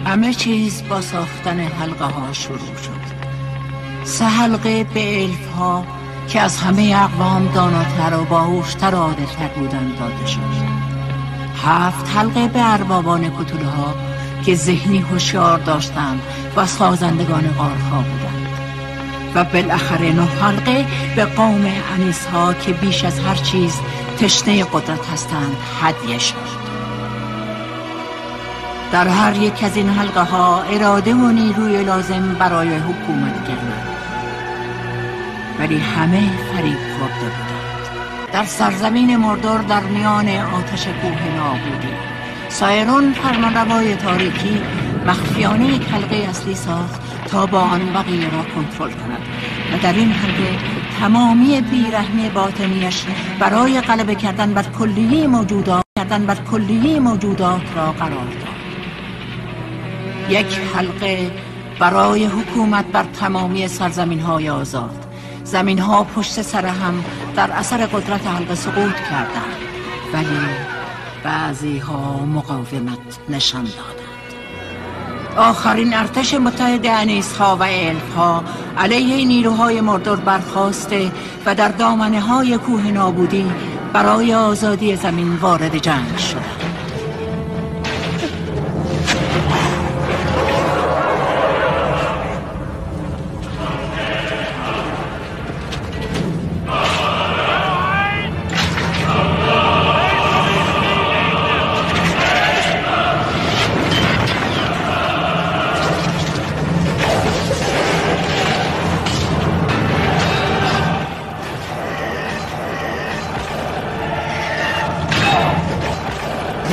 همه چیز با ساختن حلقه ها شروع شد. 3 حلقه به الف ها که از همه اقوام داناتر و باهوشتر و عادلتر بودند داده شد. 7 حلقه به اربابان کتوله ها که ذهنی هوشیار داشتند و سازندگان غارها بودند. و بالاخره 9 حلقه به قوم انیس ها که بیش از هر چیز تشنه قدرت هستند هدیه شد. در هر یک از این حلقه ها اراده و نیروی لازم برای حکومت گردند، ولی همه فریب خورده بودند. در سرزمین مردور در میان آتش کوه نابودی، سایرون فرمانروای تاریکی مخفیانه یک حلقه اصلی ساخت تا با آن بقیه را کنترل کند و در این حلقه تمامی بیرحمی باطنیش برای غلبه کردن بر کلیه موجودات را قرار داد. یک حلقه برای حکومت بر تمامی سرزمین های آزاد. زمین ها پشت سر هم در اثر قدرت حلقه سقوط کردند، ولی بعضی ها مقاومت نشان دادند. آخرین ارتش متحد انیس ها و الف ها علیه نیروهای مردور برخاسته و در دامنه های کوه نابودی برای آزادی زمین وارد جنگ شدند.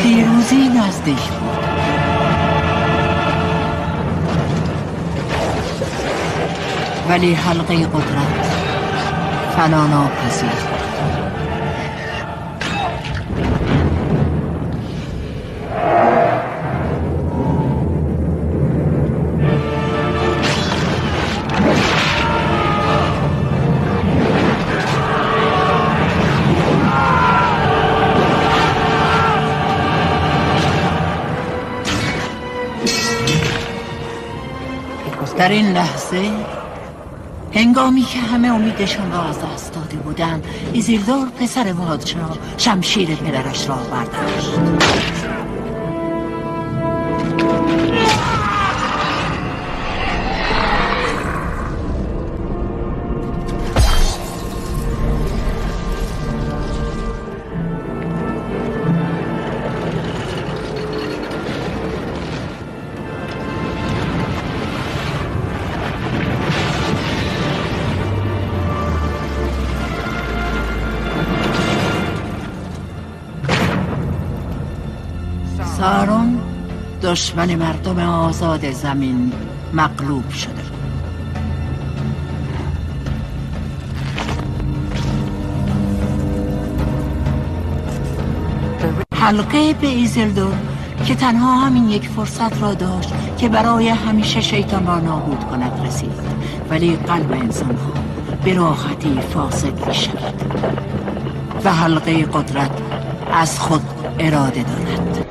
پیروزی نزدیک بود، ولی حلقه قدرت فنا ناپذیر بود. در این لحظه، هنگامی که همه امیدشان را از دست داده بودند، ایزیلدور پسر پادشاه شمشیر پدرش را برداشت. سارون دشمن مردم آزاد زمین مغلوب شده. حلقه به ایزیلدور که تنها همین یک فرصت را داشت که برای همیشه شیطان را نابود کند رسید، ولی قلب انسان ها به راحتی فاسد می شود و حلقه قدرت از خود اراده دارد.